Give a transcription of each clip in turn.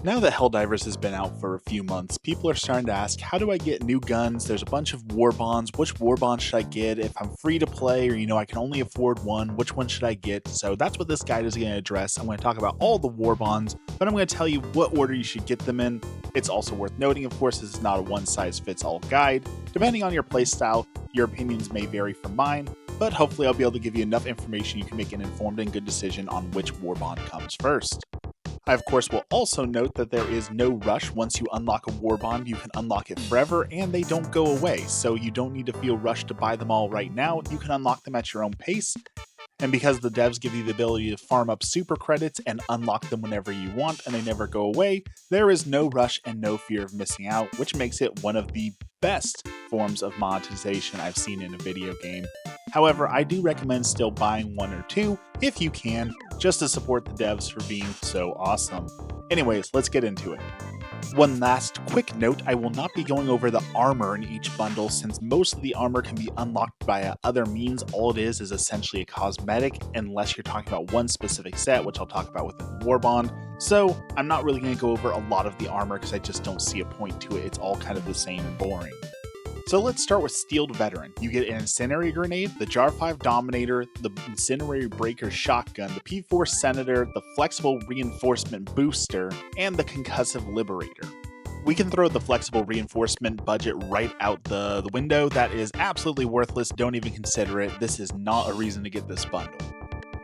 Now that Helldivers has been out for a few months, people are starting to ask, how do I get new guns? There's a bunch of warbonds. Which warbond should I get? If I'm free to play or, I can only afford one, which one should I get? So that's what this guide is going to address. I'm going to talk about all the warbonds, but I'm going to tell you what order you should get them in. It's also worth noting, of course, this is not a one-size-fits-all guide. Depending on your playstyle, your opinions may vary from mine, but hopefully I'll be able to give you enough information you can make an informed and good decision on which warbond comes first. I, of course, will also note that there is no rush. Once you unlock a warbond, you can unlock it forever, and they don't go away, so you don't need to feel rushed to buy them all right now. You can unlock them at your own pace, and because the devs give you the ability to farm up super credits and unlock them whenever you want, and they never go away, there is no rush and no fear of missing out, which makes it one of the best forms of monetization I've seen in a video game. However, I do recommend still buying one or two, if you can, just to support the devs for being so awesome. Anyways, let's get into it. One last quick note, I will not be going over the armor in each bundle since most of the armor can be unlocked via other means. All it is essentially a cosmetic, unless you're talking about one specific set, which I'll talk about within the warbond. So I'm not really going to go over a lot of the armor because I just don't see a point to it. It's all kind of the same and boring. So let's start with Steeled Veteran. You get an Incendiary Grenade, the Jar 5 Dominator, the Incendiary Breaker Shotgun, the P4 Senator, the Flexible Reinforcement Booster, and the Concussive Liberator. We can throw the Flexible Reinforcement budget right out the window. That is absolutely worthless. Don't even consider it. This is not a reason to get this bundle.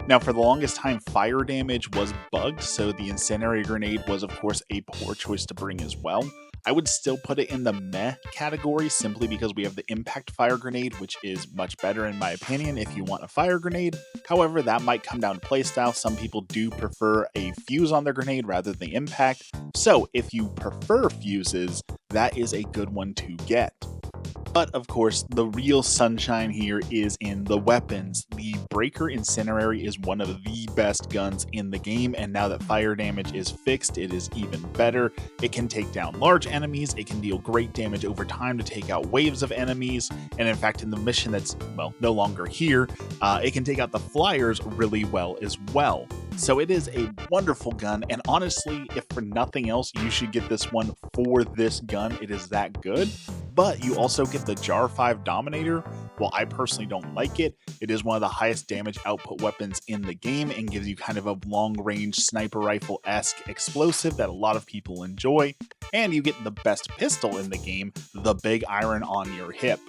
Now, for the longest time, fire damage was bugged, so the Incendiary Grenade was, of course, a poor choice to bring as well. I would still put it in the meh category simply because we have the Impact Fire Grenade, which is much better in my opinion if you want a fire grenade. However, that might come down to playstyle. Some people do prefer a fuse on their grenade rather than the impact. So if you prefer fuses, that is a good one to get. But of course, the real sunshine here is in the weapons. The Breaker Incendiary is one of the best guns in the game, and now that fire damage is fixed, it is even better. It can take down large enemies, it can deal great damage over time to take out waves of enemies, and in fact, in the mission that's, no longer here, it can take out the flyers really well as well. So it is a wonderful gun, and honestly, if for nothing else, you should get this one for this gun. It is that good. But you also get the Jar 5 Dominator. While I personally don't like it, it is one of the highest damage output weapons in the game and gives you kind of a long-range sniper rifle-esque explosive that a lot of people enjoy. And you get the best pistol in the game, the Big Iron on your hip.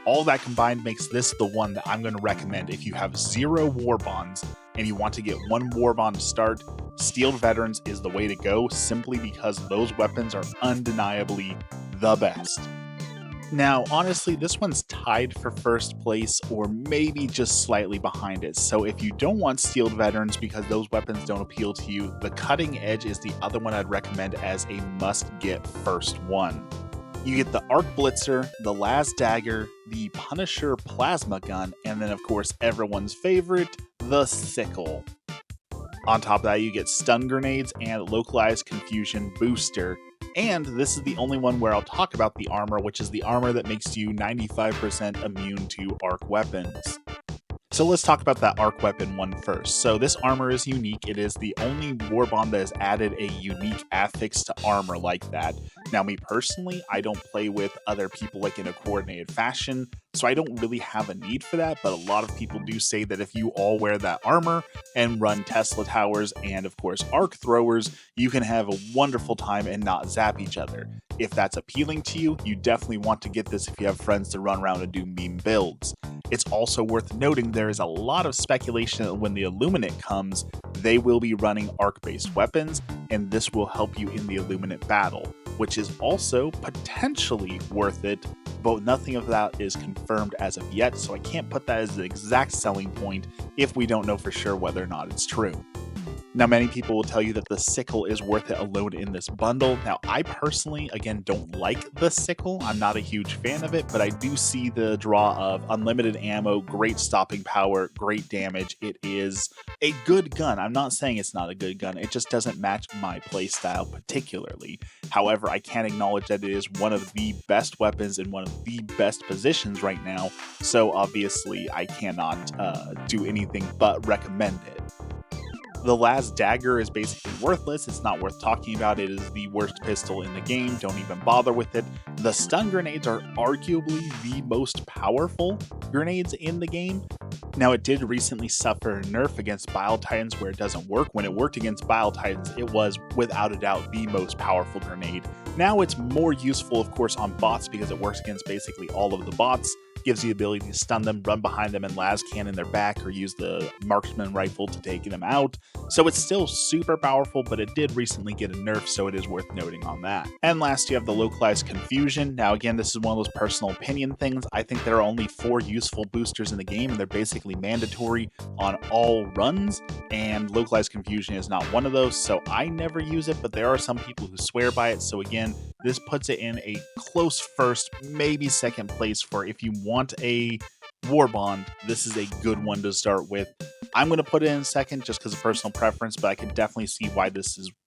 All that combined makes this the one that I'm going to recommend if you have 0 warbonds and you want to get one warbond to start. Steeled Veterans is the way to go simply because those weapons are undeniably the best. Now, honestly, this one's tied for first place or maybe just slightly behind it. So if you don't want Steeled Veterans because those weapons don't appeal to you, the Cutting Edge is the other one I'd recommend as a must-get first one. You get the Arc Blitzer, the Las Dagger, the Punisher Plasma Gun, and then of course everyone's favorite, the Sickle. On top of that, you get Stun Grenades and Localized Confusion Booster. And this is the only one where I'll talk about the armor, which is the armor that makes you 95% immune to arc weapons. So let's talk about that arc weapon one first. So this armor is unique. It is the only warbond that has added a unique affix to armor like that. Now, me personally, I don't play with other people like in a coordinated fashion, so I don't really have a need for that, but a lot of people do say that if you all wear that armor and run Tesla towers and of course arc throwers, you can have a wonderful time and not zap each other. If that's appealing to you, you definitely want to get this if you have friends to run around and do meme builds. It's also worth noting there is a lot of speculation that when the Illuminate comes, they will be running arc-based weapons, and this will help you in the Illuminate battle, which is also potentially worth it, but nothing of that is confirmed as of yet, so I can't put that as the exact selling point if we don't know for sure whether or not it's true. Now, many people will tell you that the Sickle is worth it alone in this bundle. Now, I personally, again, don't like the Sickle. I'm not a huge fan of it, but I do see the draw of unlimited ammo, great stopping power, great damage. It is a good gun. I'm not saying it's not a good gun. It just doesn't match my playstyle particularly. However, I can acknowledge that it is one of the best weapons in one of the best positions right now. So obviously, I cannot do anything but recommend it. The last dagger is basically worthless. It's not worth talking about. It is the worst pistol in the game. Don't even bother with it. The stun grenades are arguably the most powerful grenades in the game. Now, it did recently suffer a nerf against Bile Titans where it doesn't work. When it worked against Bile Titans, it was without a doubt the most powerful grenade. Now it's more useful, of course, on bots because it works against basically all of the bots. Gives you the ability to stun them, run behind them and las cannon their back, or use the marksman rifle to take them out. So it's still super powerful, but it did recently get a nerf, so it is worth noting on that. And last, you have the localized confusion. Now again, this is one of those personal opinion things. I think there are only 4 useful boosters in the game, and they're basically mandatory on all runs, and localized confusion is not one of those, so I never use it, but there are some people who swear by it. So again, this puts it in a close first, maybe second place for if you want a warbond, this is a good one to start with. I'm going to put it in second just because of personal preference, but I can definitely see why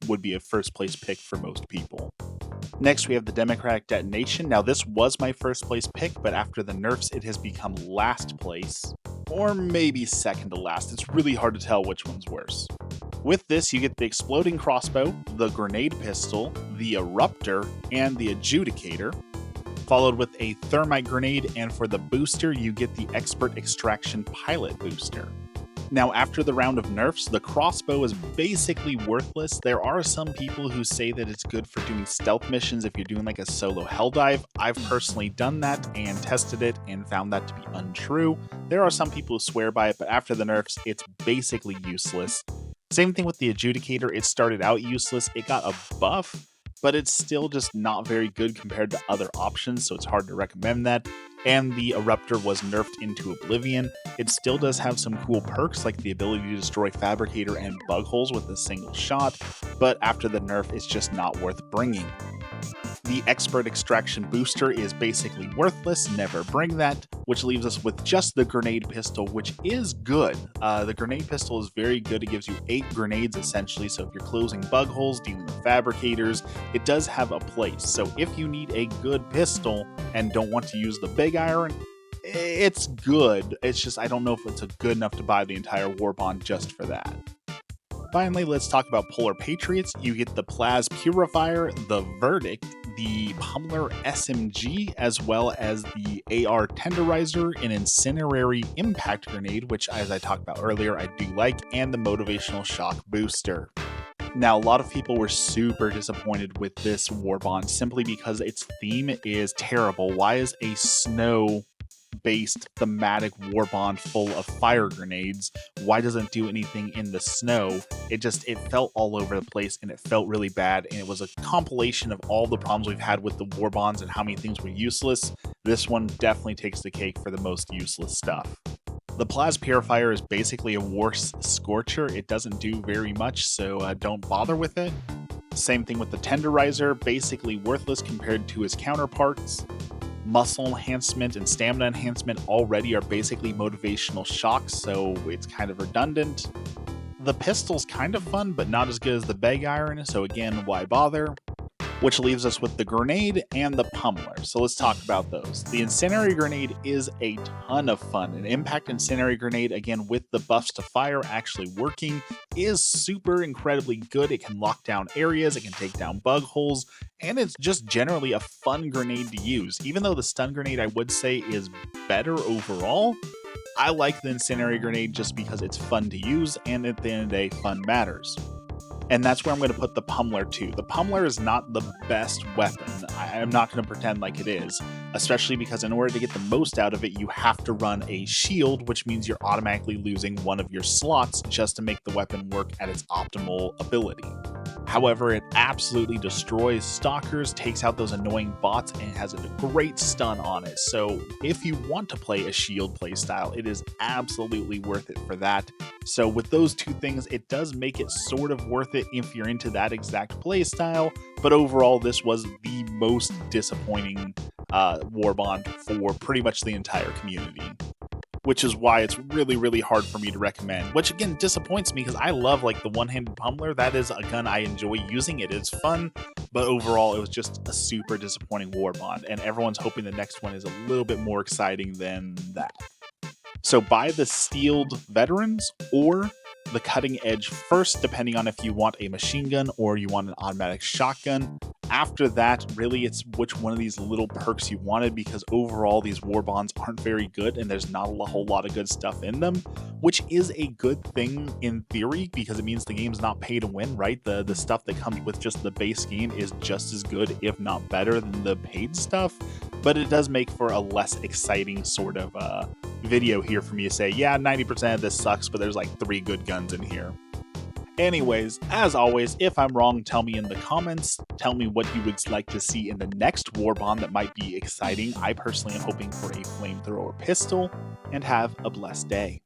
would be a first place pick for most people. Next, we have the Democratic Detonation. Now, this was my first place pick, but after the nerfs, it has become last place, or maybe second to last. It's really hard to tell which one's worse. With this, you get the Exploding Crossbow, the Grenade Pistol, the Eruptor, and the Adjudicator, followed with a Thermite Grenade, and for the booster, you get the Expert Extraction Pilot Booster. Now, after the round of nerfs, the crossbow is basically worthless. There are some people who say that it's good for doing stealth missions if you're doing like a solo hell dive. I've personally done that and tested it and found that to be untrue. There are some people who swear by it, but after the nerfs, it's basically useless. Same thing with the Adjudicator. It started out useless. It got a buff, but it's still just not very good compared to other options, so it's hard to recommend that. And the Eruptor was nerfed into oblivion. It still does have some cool perks like the ability to destroy Fabricator and bug holes with a single shot, but after the nerf, it's just not worth bringing. The Expert Extraction Booster is basically worthless, never bring that, which leaves us with just the Grenade Pistol, which is good. The Grenade Pistol is very good. It gives you 8 grenades essentially, so if you're closing bug holes, dealing with Fabricators, it does have a place. So if you need a good pistol and don't want to use the Big Iron, it's good. It's just I don't know if it's good enough to buy the entire Warbond just for that. Finally, let's talk about Polar Patriots. You get the Plaz Purifier, the Verdict, the Pummeler SMG, as well as the AR Tenderizer, an Incinerary Impact Grenade, which, as I talked about earlier, I do like, and the Motivational Shock Booster. Now, a lot of people were super disappointed with this Warbond simply because its theme is terrible. Why is a snow-based thematic warbond full of fire grenades? Why doesn't it do anything in the snow? It felt all over the place and it felt really bad, and it was a compilation of all the problems we've had with the warbonds and how many things were useless. This one definitely takes the cake for the most useless stuff. The Plaz Purifier is basically a worse Scorcher. It doesn't do very much, so don't bother with it. Same thing with the Tenderizer, basically worthless compared to his counterparts. Muscle enhancement and stamina enhancement already are basically motivational shocks, so it's kind of redundant. The pistol's kind of fun, but not as good as the Big Iron, so again, why bother? Which leaves us with the Grenade and the Pummeler, so let's talk about those. The Incendiary Grenade is a ton of fun. An Impact Incendiary Grenade, again with the buffs to fire actually working, is super incredibly good. It can lock down areas, it can take down bug holes, and it's just generally a fun grenade to use. Even though the Stun Grenade, I would say, is better overall, I like the Incendiary Grenade just because it's fun to use, and at the end of the day, fun matters. And that's where I'm going to put the Pummeler too. The Pummeler is not the best weapon. I'm not going to pretend like it is, especially because in order to get the most out of it, you have to run a shield, which means you're automatically losing one of your slots just to make the weapon work at its optimal ability. However, it absolutely destroys stalkers, takes out those annoying bots, and has a great stun on it. So if you want to play a shield playstyle, it is absolutely worth it for that. So with those two things, it does make it sort of worth it if you're into that exact playstyle. But overall, this was the most disappointing Warbond for pretty much the entire community, which is why it's really, really hard for me to recommend, which again disappoints me because I love like the one-handed Pummeler. That is a gun I enjoy using. It is fun, but overall it was just a super disappointing Warbond, and everyone's hoping the next one is a little bit more exciting than that. So buy the Steeled Veterans or the cutting edge first, depending on if you want a machine gun or you want an automatic shotgun. After that, really, it's which one of these little perks you wanted, because overall these war bonds aren't very good and there's not a whole lot of good stuff in them, which is a good thing in theory because it means the game's not pay to win, right? The stuff that comes with just the base game is just as good, if not better, than the paid stuff, but it does make for a less exciting sort of video here for me to say, yeah, 90% of this sucks, but there's like 3 good guns in here. Anyways, as always, if I'm wrong, tell me in the comments. Tell me what you would like to see in the next warbond that might be exciting. I personally am hoping for a flamethrower pistol, and have a blessed day.